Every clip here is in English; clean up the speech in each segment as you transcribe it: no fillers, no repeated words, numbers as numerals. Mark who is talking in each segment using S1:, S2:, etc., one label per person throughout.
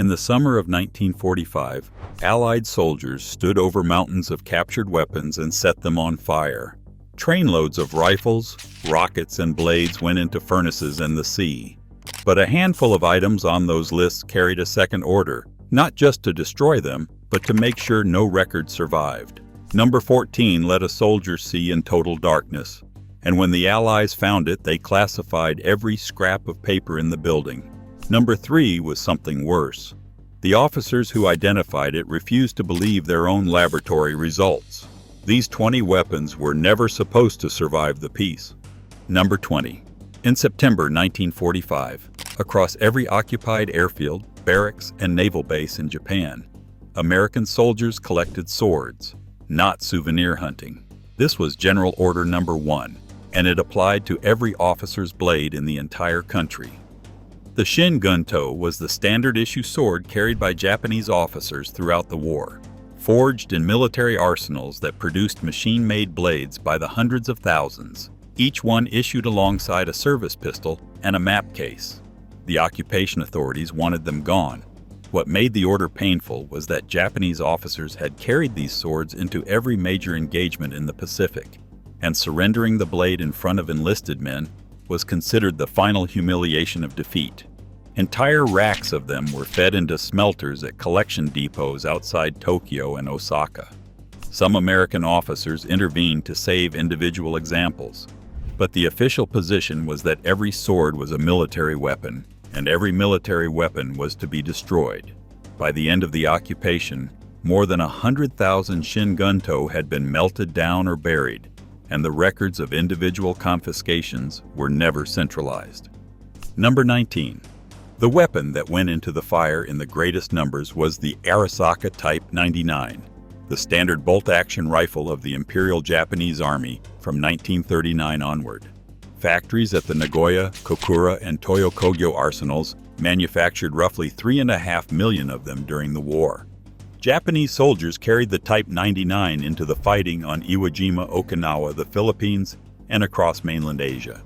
S1: In the summer of 1945, Allied soldiers stood over mountains of captured weapons and set them on fire. Trainloads of rifles, rockets, and blades went into furnaces and the sea. But a handful of items on those lists carried a second order, not just to destroy them, but to make sure no record survived. Number 14 let a soldier see in total darkness, and when the Allies found it, they classified every scrap of paper in the building. Number 3 was something worse. The officers who identified it refused to believe their own laboratory results. These 20 weapons were never supposed to survive the peace. Number 20. In September 1945, across every occupied airfield, barracks, and naval base in Japan, American soldiers collected swords, not souvenir hunting. This was General Order Number 1, and it applied to every officer's blade in the entire country. The Shin Gunto was the standard-issue sword carried by Japanese officers throughout the war, forged in military arsenals that produced machine-made blades by the hundreds of thousands, each one issued alongside a service pistol and a map case. The occupation authorities wanted them gone. What made the order painful was that Japanese officers had carried these swords into every major engagement in the Pacific, and surrendering the blade in front of enlisted men was considered the final humiliation of defeat. Entire racks of them were fed into smelters at collection depots outside Tokyo and Osaka. Some American officers intervened to save individual examples, but the official position was that every sword was a military weapon, and every military weapon was to be destroyed. By the end of the occupation, more than 100,000 Shin Gunto had been melted down or buried, and the records of individual confiscations were never centralized. Number 19. The weapon that went into the fire in the greatest numbers was the Arisaka Type 99, the standard bolt-action rifle of the Imperial Japanese Army from 1939 onward. Factories at the Nagoya, Kokura, and Toyokogyo arsenals manufactured roughly 3.5 million of them during the war. Japanese soldiers carried the Type 99 into the fighting on Iwo Jima, Okinawa, the Philippines, and across mainland Asia.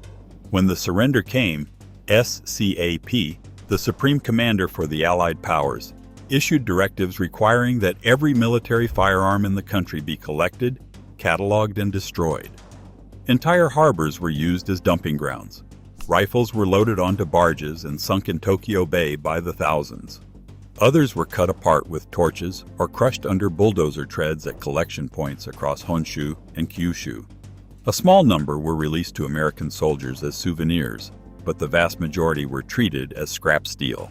S1: When the surrender came, SCAP, the Supreme Commander for the Allied powers, issued directives requiring that every military firearm in the country be collected, cataloged, and destroyed. Entire harbors were used as dumping grounds. Rifles were loaded onto barges and sunk in Tokyo Bay by the thousands. Others were cut apart with torches or crushed under bulldozer treads at collection points across Honshu and Kyushu. A small number were released to American soldiers as souvenirs, but the vast majority were treated as scrap steel.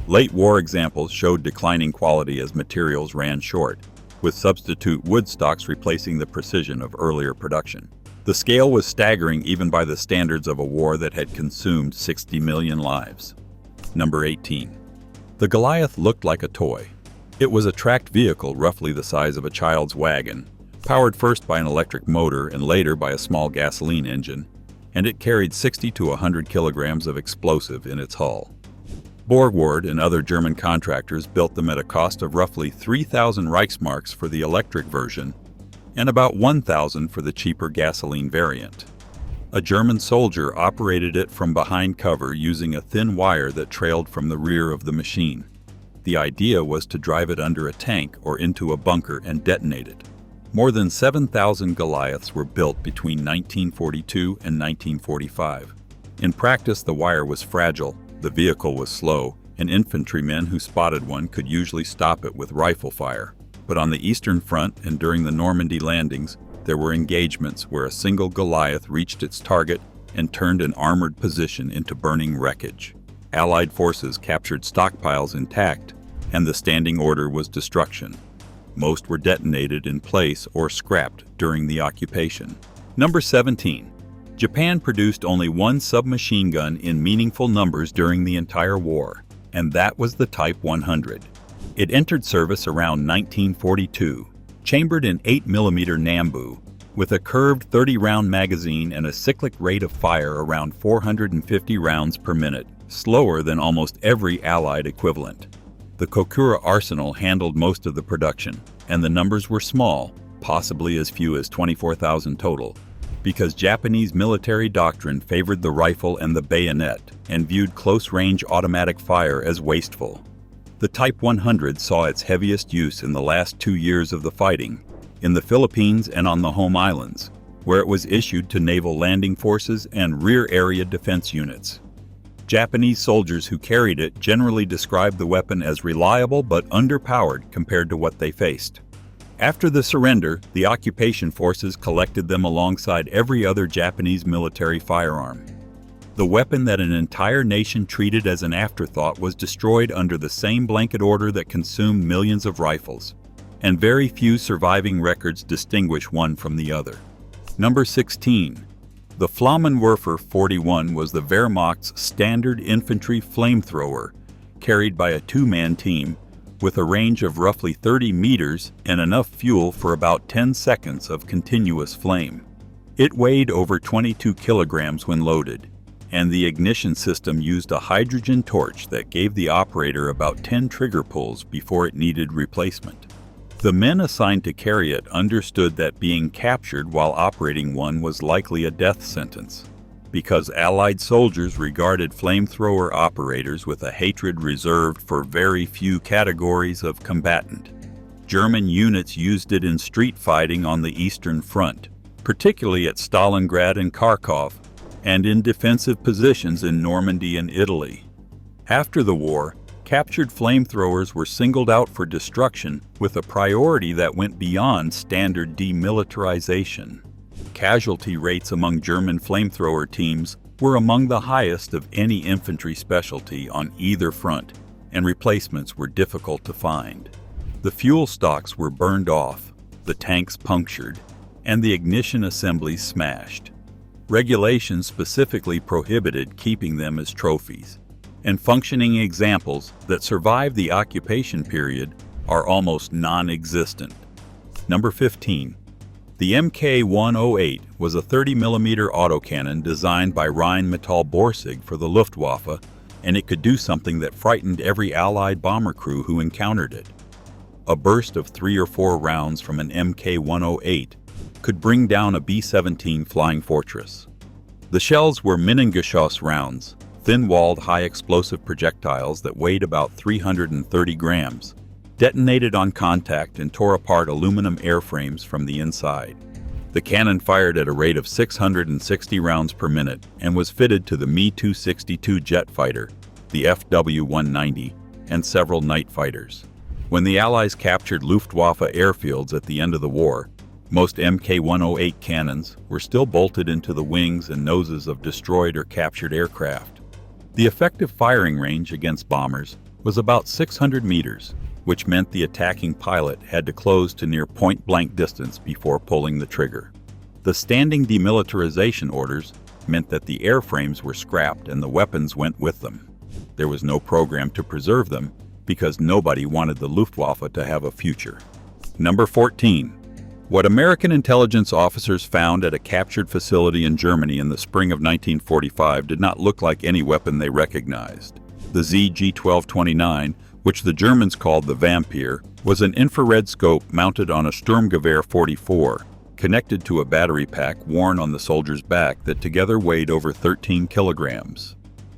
S1: Late war examples showed declining quality as materials ran short, with substitute wood stocks replacing the precision of earlier production. The scale was staggering even by the standards of a war that had consumed 60 million lives. Number 18. The Goliath looked like a toy. It was a tracked vehicle roughly the size of a child's wagon, powered first by an electric motor and later by a small gasoline engine, and it carried 60 to 100 kilograms of explosive in its hull. Borgward and other German contractors built them at a cost of roughly 3,000 Reichsmarks for the electric version and about 1,000 for the cheaper gasoline variant. A German soldier operated it from behind cover using a thin wire that trailed from the rear of the machine. The idea was to drive it under a tank or into a bunker and detonate it. More than 7,000 Goliaths were built between 1942 and 1945. In practice, the wire was fragile, the vehicle was slow, and infantrymen who spotted one could usually stop it with rifle fire. But on the Eastern Front and during the Normandy landings, there were engagements where a single Goliath reached its target and turned an armored position into burning wreckage. Allied forces captured stockpiles intact, and the standing order was destruction. Most were detonated in place or scrapped during the occupation. Number 17. Japan produced only one submachine gun in meaningful numbers during the entire war, and that was the Type 100. It entered service around 1942. Chambered in 8mm Nambu, with a curved 30-round magazine and a cyclic rate of fire around 450 rounds per minute, slower than almost every Allied equivalent. The Kokura arsenal handled most of the production, and the numbers were small, possibly as few as 24,000 total, because Japanese military doctrine favored the rifle and the bayonet and viewed close-range automatic fire as wasteful. The Type 100 saw its heaviest use in the last 2 years of the fighting, in the Philippines and on the home islands, where it was issued to naval landing forces and rear area defense units. Japanese soldiers who carried it generally described the weapon as reliable but underpowered compared to what they faced. After the surrender, the occupation forces collected them alongside every other Japanese military firearm. The weapon that an entire nation treated as an afterthought was destroyed under the same blanket order that consumed millions of rifles, and very few surviving records distinguish one from the other. Number 16. The Flammenwerfer 41 was the Wehrmacht's standard infantry flamethrower, carried by a two-man team, with a range of roughly 30 meters and enough fuel for about 10 seconds of continuous flame. It weighed over 22 kilograms when loaded, and the ignition system used a hydrogen torch that gave the operator about 10 trigger pulls before it needed replacement. The men assigned to carry it understood that being captured while operating one was likely a death sentence, because Allied soldiers regarded flamethrower operators with a hatred reserved for very few categories of combatant. German units used it in street fighting on the Eastern Front, particularly at Stalingrad and Kharkov, and in defensive positions in Normandy and Italy. After the war, captured flamethrowers were singled out for destruction with a priority that went beyond standard demilitarization. Casualty rates among German flamethrower teams were among the highest of any infantry specialty on either front, and replacements were difficult to find. The fuel stocks were burned off, the tanks punctured, and the ignition assemblies smashed. Regulations specifically prohibited keeping them as trophies, and functioning examples that survived the occupation period are almost non-existent. Number 15. The Mk108 was a 30mm autocannon designed by Rheinmetall Borsig for the Luftwaffe, and it could do something that frightened every Allied bomber crew who encountered it. A burst of 3 or 4 rounds from an Mk108 could bring down a B-17 Flying Fortress. The shells were Minengeschoss rounds, thin-walled, high-explosive projectiles that weighed about 330 grams, detonated on contact and tore apart aluminum airframes from the inside. The cannon fired at a rate of 660 rounds per minute and was fitted to the Me-262 jet fighter, the FW-190, and several night fighters. When the Allies captured Luftwaffe airfields at the end of the war, most Mk108 cannons were still bolted into the wings and noses of destroyed or captured aircraft. The effective firing range against bombers was about 600 meters, which meant the attacking pilot had to close to near point-blank distance before pulling the trigger. The standing demilitarization orders meant that the airframes were scrapped and the weapons went with them. There was no program to preserve them because nobody wanted the Luftwaffe to have a future. Number 14. What American intelligence officers found at a captured facility in Germany in the spring of 1945 did not look like any weapon they recognized. The ZG-1229, which the Germans called the Vampire, was an infrared scope mounted on a Sturmgewehr 44, connected to a battery pack worn on the soldier's back that together weighed over 13 kilograms.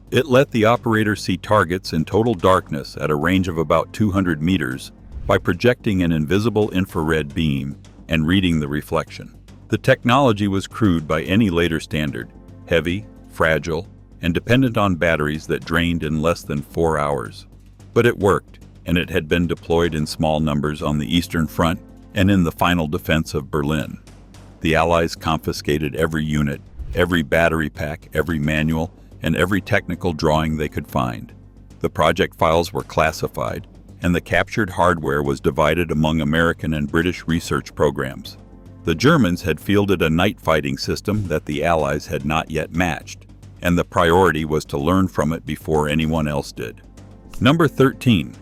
S1: It let the operator see targets in total darkness at a range of about 200 meters by projecting an invisible infrared beam and reading the reflection. The technology was crude by any later standard, heavy, fragile, and dependent on batteries that drained in less than 4 hours. But it worked, and it had been deployed in small numbers on the Eastern Front and in the final defense of Berlin. The Allies confiscated every unit, every battery pack, every manual, and every technical drawing they could find. The project files were classified, and the captured hardware was divided among American and British research programs. The Germans had fielded a night fighting system that the Allies had not yet matched, and the priority was to learn from it before anyone else did. Number 13.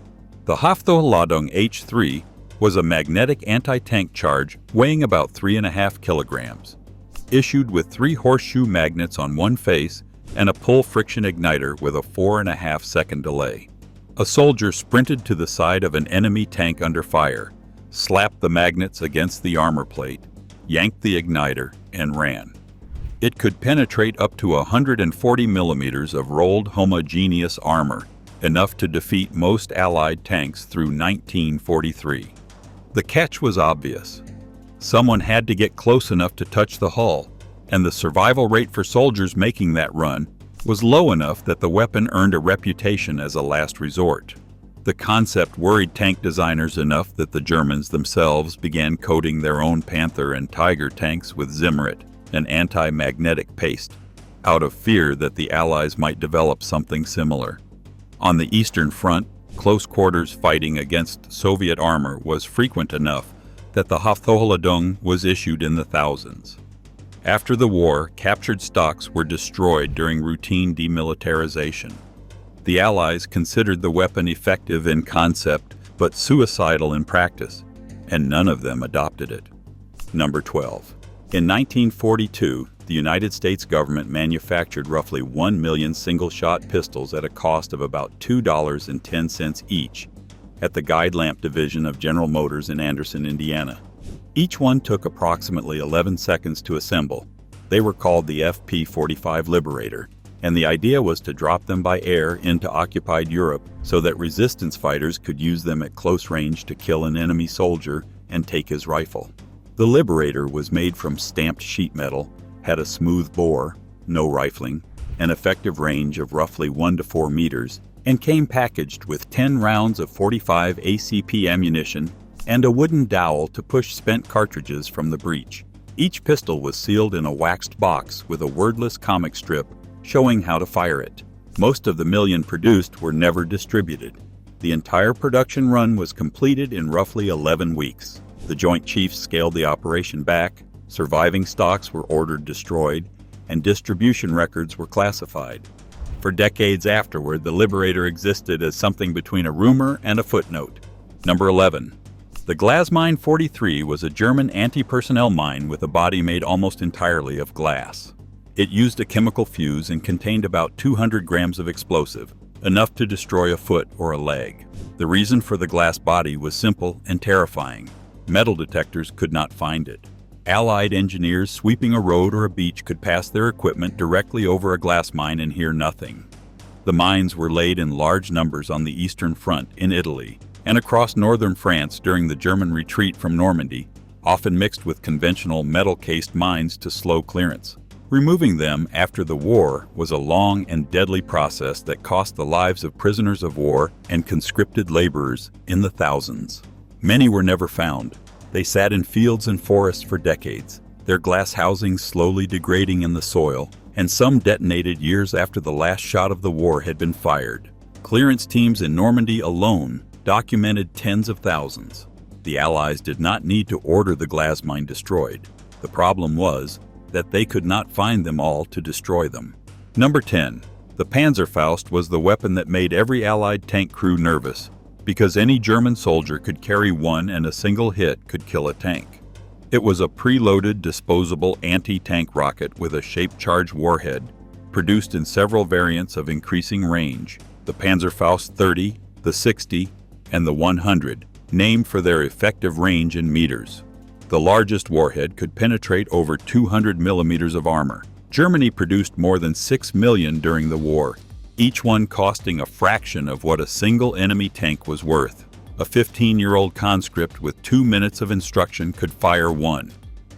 S1: The Haftholladung H3 was a magnetic anti-tank charge weighing about 3.5 kilograms, issued with 3 horseshoe magnets on one face and a pull friction igniter with a 4.5-second delay. A soldier sprinted to the side of an enemy tank under fire, slapped the magnets against the armor plate, yanked the igniter, and ran. It could penetrate up to 140 millimeters of rolled homogeneous armor, enough to defeat most Allied tanks through 1943. The catch was obvious. Someone had to get close enough to touch the hull, and the survival rate for soldiers making that run was low enough that the weapon earned a reputation as a last resort. The concept worried tank designers enough that the Germans themselves began coating their own Panther and Tiger tanks with Zimmerit, an anti-magnetic paste, out of fear that the Allies might develop something similar. On the Eastern Front, close quarters fighting against Soviet armor was frequent enough that the Haftholladung was issued in the thousands. After the war, captured stocks were destroyed during routine demilitarization. The Allies considered the weapon effective in concept but suicidal in practice, and none of them adopted it. Number 12. In 1942, the United States government manufactured roughly 1 million single-shot pistols at a cost of about $2.10 each at the Guide Lamp Division of General Motors in Anderson, Indiana. Each one took approximately 11 seconds to assemble. They were called the FP-45 Liberator, and the idea was to drop them by air into occupied Europe so that resistance fighters could use them at close range to kill an enemy soldier and take his rifle. The Liberator was made from stamped sheet metal, had a smooth bore, no rifling, an effective range of roughly 1 to 4 meters, and came packaged with 10 rounds of 45 ACP ammunition and a wooden dowel to push spent cartridges from the breech. Each pistol was sealed in a waxed box with a wordless comic strip showing how to fire it. Most of the million produced were never distributed. The entire production run was completed in roughly 11 weeks. The Joint Chiefs scaled the operation back, surviving stocks were ordered destroyed, and distribution records were classified. For decades afterward, the Liberator existed as something between a rumor and a footnote. Number 11. The Glasmine 43 was a German anti-personnel mine with a body made almost entirely of glass. It used a chemical fuse and contained about 200 grams of explosive, enough to destroy a foot or a leg. The reason for the glass body was simple and terrifying. Metal detectors could not find it. Allied engineers sweeping a road or a beach could pass their equipment directly over a glass mine and hear nothing. The mines were laid in large numbers on the Eastern Front in Italy and across northern France during the German retreat from Normandy, often mixed with conventional metal-cased mines to slow clearance. Removing them after the war was a long and deadly process that cost the lives of prisoners of war and conscripted laborers in the thousands. Many were never found. They sat in fields and forests for decades, their glass housings slowly degrading in the soil, and some detonated years after the last shot of the war had been fired. Clearance teams in Normandy alone documented tens of thousands. The Allies did not need to order the glass mine destroyed. The problem was that they could not find them all to destroy them. Number 10. The Panzerfaust was the weapon that made every Allied tank crew nervous, because any German soldier could carry one and a single hit could kill a tank. It was a preloaded, disposable anti-tank rocket with a shape-charged warhead, produced in several variants of increasing range, the Panzerfaust 30, the 60, and the 100, named for their effective range in meters. The largest warhead could penetrate over 200 millimeters of armor. Germany produced more than 6 million during the war, each one costing a fraction of what a single enemy tank was worth. A 15-year-old conscript with 2 minutes of instruction could fire one.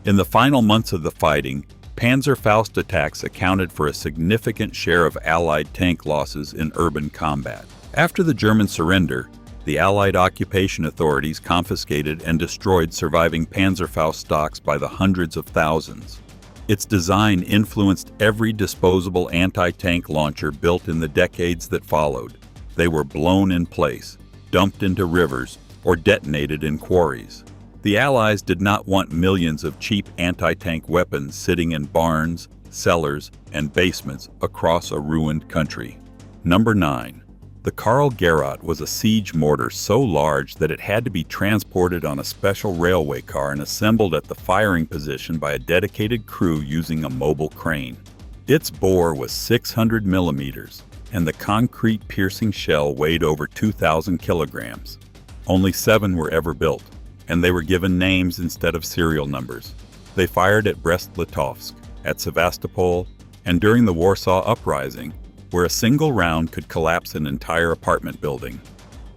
S1: In the final months of the fighting, Panzerfaust attacks accounted for a significant share of Allied tank losses in urban combat. After the German surrender, the Allied occupation authorities confiscated and destroyed surviving Panzerfaust stocks by the hundreds of thousands. Its design influenced every disposable anti-tank launcher built in the decades that followed. They were blown in place, dumped into rivers, or detonated in quarries. The Allies did not want millions of cheap anti-tank weapons sitting in barns, cellars, and basements across a ruined country. Number 9. The Carl Gerät was a siege mortar so large that it had to be transported on a special railway car and assembled at the firing position by a dedicated crew using a mobile crane. Its bore was 600 millimeters, and the concrete-piercing shell weighed over 2,000 kilograms. Only 7 were ever built, and they were given names instead of serial numbers. They fired at Brest-Litovsk, at Sevastopol, and during the Warsaw Uprising, where a single round could collapse an entire apartment building.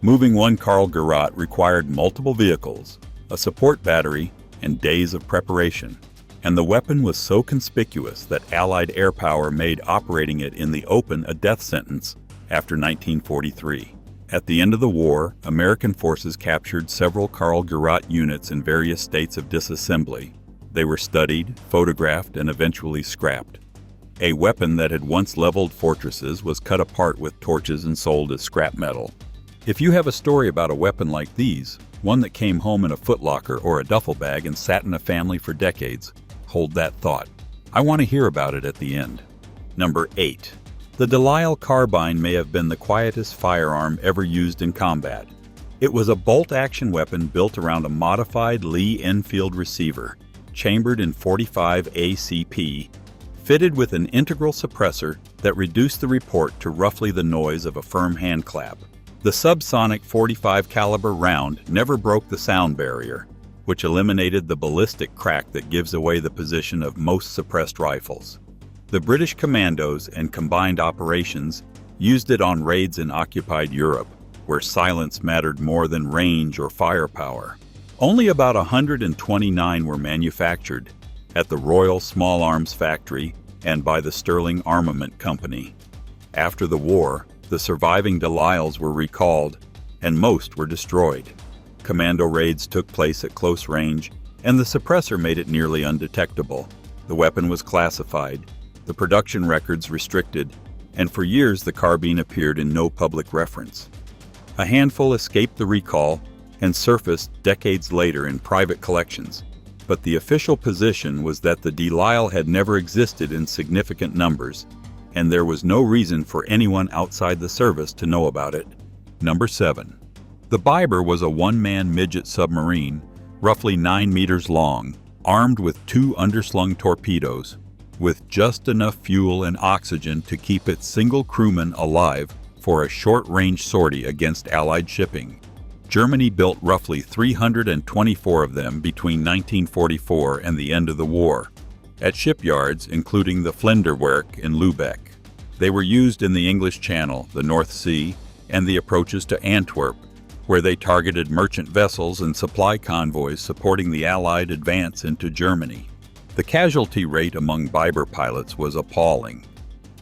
S1: Moving one Carl Gerät required multiple vehicles, a support battery, and days of preparation. And the weapon was so conspicuous that Allied air power made operating it in the open a death sentence after 1943. At the end of the war, American forces captured several Carl Gerät units in various states of disassembly. They were studied, photographed, and eventually scrapped. A weapon that had once leveled fortresses was cut apart with torches and sold as scrap metal. If you have a story about a weapon like these, one that came home in a footlocker or a duffel bag and sat in a family for decades, hold that thought. I want to hear about it at the end. Number 8. The Lisle carbine may have been the quietest firearm ever used in combat. It was a bolt-action weapon built around a modified Lee Enfield receiver, chambered in .45 ACP, fitted with an integral suppressor that reduced the report to roughly the noise of a firm hand clap. The subsonic .45 caliber round never broke the sound barrier, which eliminated the ballistic crack that gives away the position of most suppressed rifles. The British commandos and combined operations used it on raids in occupied Europe, where silence mattered more than range or firepower. Only about 129 were manufactured at the Royal Small Arms Factory and by the Sterling Armament Company. After the war, the surviving Lisles were recalled, and most were destroyed. Commando raids took place at close range, and the suppressor made it nearly undetectable. The weapon was classified, the production records restricted, and for years the carbine appeared in no public reference. A handful escaped the recall and surfaced decades later in private collections, but the official position was that the Lisle had never existed in significant numbers, and there was no reason for anyone outside the service to know about it. Number 7. The Biber was a one-man midget submarine, roughly 9 meters long, armed with 2 underslung torpedoes, with just enough fuel and oxygen to keep its single crewman alive for a short-range sortie against Allied shipping. Germany built roughly 324 of them between 1944 and the end of the war, at shipyards including the Fliegerfaust in Lübeck. They were used in the English Channel, the North Sea, and the approaches to Antwerp, where they targeted merchant vessels and supply convoys supporting the Allied advance into Germany. The casualty rate among Biber pilots was appalling.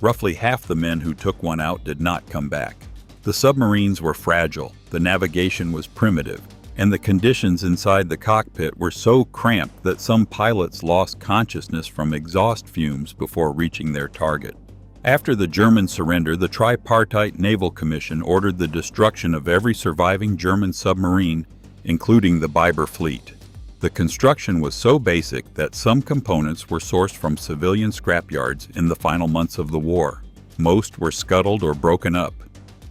S1: Roughly half the men who took one out did not come back. The submarines were fragile, the navigation was primitive, and the conditions inside the cockpit were so cramped that some pilots lost consciousness from exhaust fumes before reaching their target. After the German surrender, the Tripartite Naval Commission ordered the destruction of every surviving German submarine, including the Biber fleet. The construction was so basic that some components were sourced from civilian scrapyards in the final months of the war. Most were scuttled or broken up.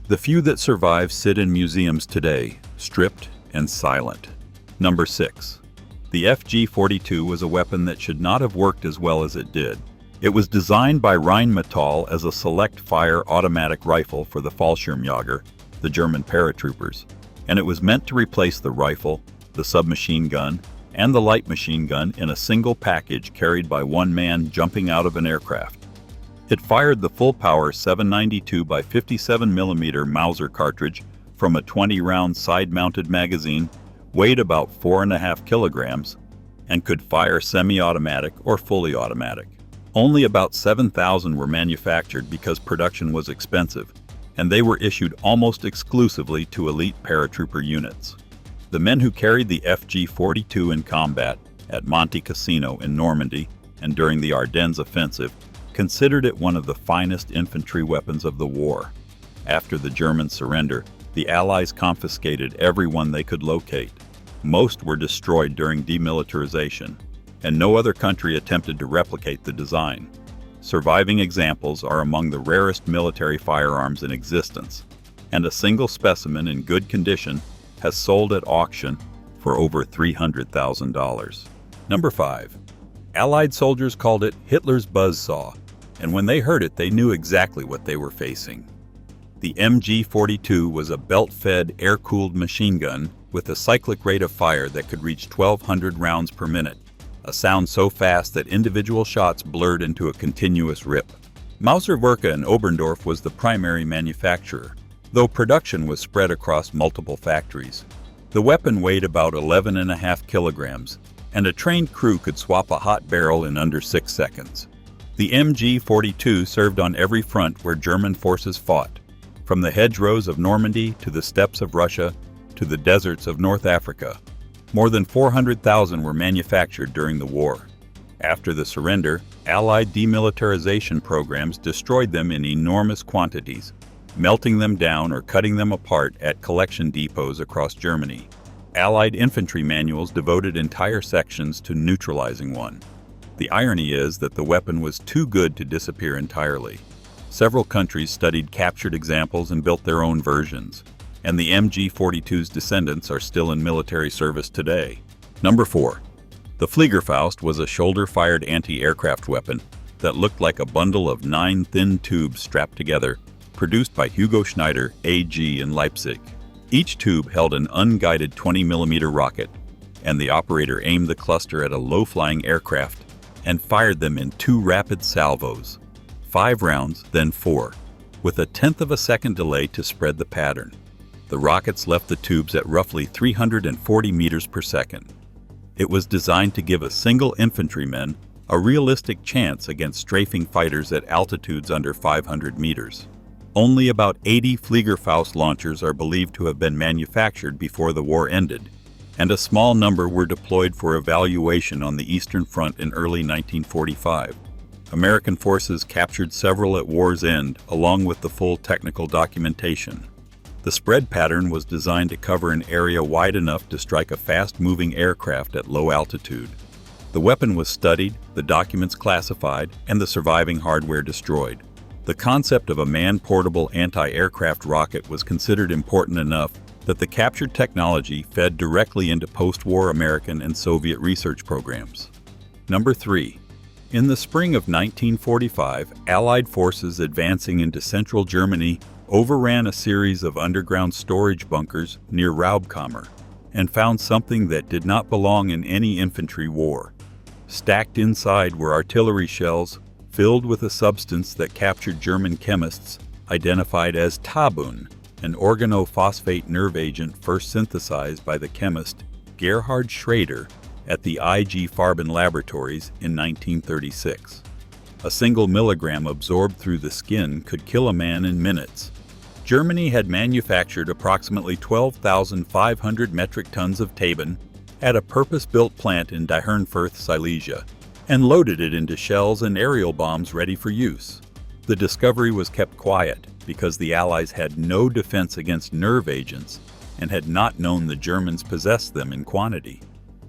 S1: The few that survive sit in museums today, stripped and silent. Number 6. The FG-42 was a weapon that should not have worked as well as it did. It was designed by Rheinmetall as a select-fire automatic rifle for the Fallschirmjäger, the German paratroopers, and it was meant to replace the rifle, the submachine gun, and the light machine gun in a single package carried by one man jumping out of an aircraft. It fired the full-power 792 by 57 mm Mauser cartridge from a 20-round side-mounted magazine, weighed about 4.5 kilograms, and could fire semi-automatic or fully automatic. Only about 7,000 were manufactured because production was expensive, and they were issued almost exclusively to elite paratrooper units. The men who carried the FG-42 in combat at Monte Cassino in Normandy and during the Ardennes offensive considered it one of the finest infantry weapons of the war. After the German surrender, the Allies confiscated every one they could locate. Most were destroyed during demilitarization, and no other country attempted to replicate the design. Surviving examples are among the rarest military firearms in existence, and a single specimen in good condition has sold at auction for over $300,000. Number 5. Allied soldiers called it Hitler's buzzsaw, and when they heard it, they knew exactly what they were facing. The MG-42 was a belt-fed, air-cooled machine gun with a cyclic rate of fire that could reach 1,200 rounds per minute, a sound so fast that individual shots blurred into a continuous rip. Mauserwerke in Oberndorf was the primary manufacturer, though production was spread across multiple factories. The weapon weighed about 11.5 kilograms, and a trained crew could swap a hot barrel in under 6 seconds. The MG-42 served on every front where German forces fought, from the hedgerows of Normandy to the steppes of Russia to the deserts of North Africa. More than 400,000 were manufactured during the war. After the surrender, Allied demilitarization programs destroyed them in enormous quantities, melting them down or cutting them apart at collection depots across Germany. Allied infantry manuals devoted entire sections to neutralizing one. The irony is that the weapon was too good to disappear entirely. Several countries studied captured examples and built their own versions, and the MG-42's descendants are still in military service today. Number 4. The Fliegerfaust was a shoulder-fired anti-aircraft weapon that looked like a bundle of 9 thin tubes strapped together, produced by Hugo Schneider AG in Leipzig. Each tube held an unguided 20mm rocket, and the operator aimed the cluster at a low-flying aircraft and fired them in 2 rapid salvos. 5 rounds, then 4, with a tenth of a second delay to spread the pattern. The rockets left the tubes at roughly 340 meters per second. It was designed to give a single infantryman a realistic chance against strafing fighters at altitudes under 500 meters. Only about 80 Fliegerfaust launchers are believed to have been manufactured before the war ended, and a small number were deployed for evaluation on the Eastern Front in early 1945. American forces captured several at war's end, along with the full technical documentation. The spread pattern was designed to cover an area wide enough to strike a fast-moving aircraft at low altitude. The weapon was studied, the documents classified, and the surviving hardware destroyed. The concept of a man-portable anti-aircraft rocket was considered important enough that the captured technology fed directly into post-war American and Soviet research programs. Number 3. In the spring of 1945, Allied forces advancing into central Germany overran a series of underground storage bunkers near Raubkammer and found something that did not belong in any infantry war. Stacked inside were artillery shells filled with a substance that captured German chemists identified as Tabun, an organophosphate nerve agent first synthesized by the chemist Gerhard Schrader at the IG Farben laboratories in 1936. A single milligram absorbed through the skin could kill a man in minutes. Germany had manufactured approximately 12,500 metric tons of Tabun at a purpose-built plant in Die Herrenfurth, Silesia, and loaded it into shells and aerial bombs ready for use. The discovery was kept quiet because the Allies had no defense against nerve agents and had not known the Germans possessed them in quantity.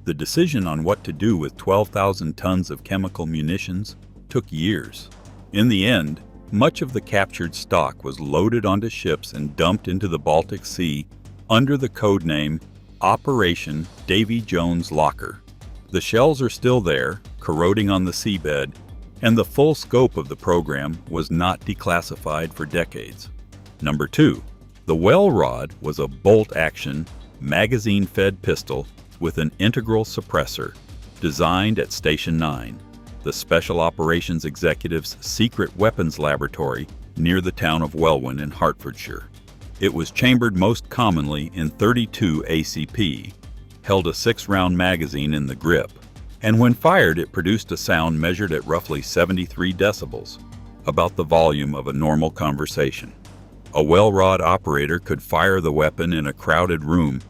S1: The decision on what to do with 12,000 tons of chemical munitions took years. In the end, much of the captured stock was loaded onto ships and dumped into the Baltic Sea under the code name Operation Davy Jones Locker. The shells are still there, corroding on the seabed, and the full scope of the program was not declassified for decades. Number 2. The Wellrod was a bolt-action, magazine-fed pistol with an integral suppressor, designed at Station 9, the Special Operations Executive's secret weapons laboratory near the town of Welwyn in Hertfordshire. It was chambered most commonly in .32 ACP, held a 6-round magazine in the grip, and when fired it produced a sound measured at roughly 73 decibels, about the volume of a normal conversation. A Wellrod operator could fire the weapon in a crowded room,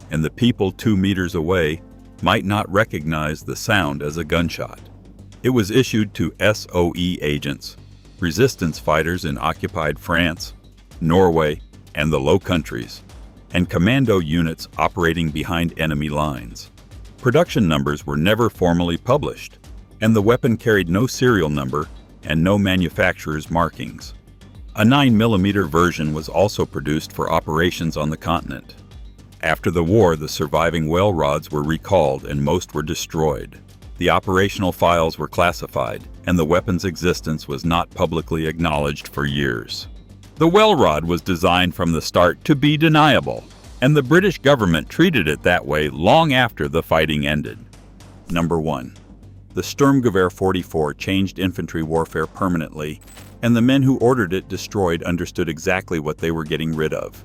S1: and the people 2 meters away might not recognize the sound as a gunshot. It was issued to SOE agents, resistance fighters in occupied France, Norway, and the Low Countries, and commando units operating behind enemy lines. Production numbers were never formally published, and the weapon carried no serial number and no manufacturer's markings. A 9mm version was also produced for operations on the continent. After the war, the surviving Wellrods were recalled and most were destroyed. The operational files were classified, and the weapon's existence was not publicly acknowledged for years. The Wellrod was designed from the start to be deniable, and the British government treated it that way long after the fighting ended. Number 1. The Sturmgewehr 44 changed infantry warfare permanently and the men who ordered it destroyed understood exactly what they were getting rid of.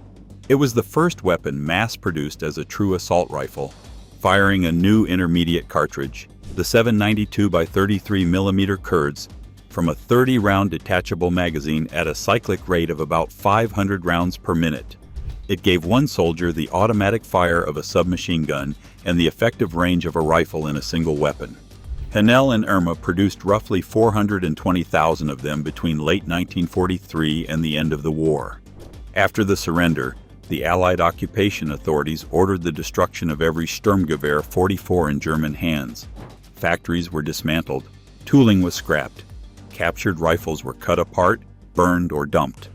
S1: It was the first weapon mass-produced as a true assault rifle, firing a new intermediate cartridge, the 7.92 by 33mm Kurds, from a 30-round detachable magazine at a cyclic rate of about 500 rounds per minute. It gave one soldier the automatic fire of a submachine gun and the effective range of a rifle in a single weapon. Hanel and Irma produced roughly 420,000 of them between late 1943 and the end of the war. After the surrender, the Allied occupation authorities ordered the destruction of every Sturmgewehr 44 in German hands. Factories were dismantled, tooling was scrapped, captured rifles were cut apart, burned, or dumped.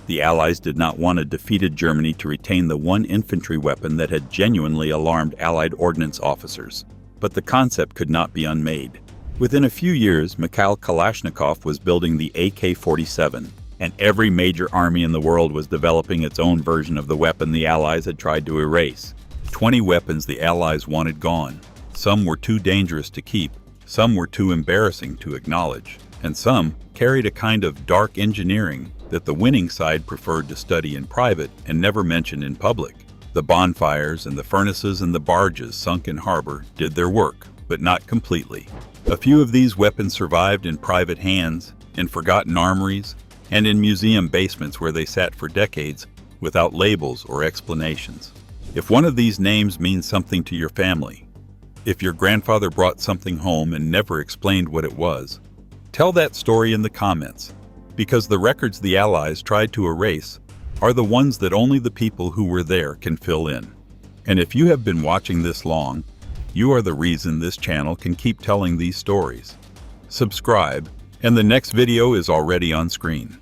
S1: The Allies did not want a defeated Germany to retain the one infantry weapon that had genuinely alarmed Allied ordnance officers. But the concept could not be unmade. Within a few years, Mikhail Kalashnikov was building the AK-47, and every major army in the world was developing its own version of the weapon the Allies had tried to erase. 20 weapons the Allies wanted gone. Some were too dangerous to keep, some were too embarrassing to acknowledge, and some carried a kind of dark engineering that the winning side preferred to study in private and never mention in public. The bonfires and the furnaces and the barges sunk in harbor did their work, but not completely. A few of these weapons survived in private hands, in forgotten armories, and in museum basements where they sat for decades without labels or explanations. If one of these names means something to your family, if your grandfather brought something home and never explained what it was, tell that story in the comments, because the records the Allies tried to erase are the ones that only the people who were there can fill in. And if you have been watching this long, you are the reason this channel can keep telling these stories. Subscribe, and the next video is already on screen.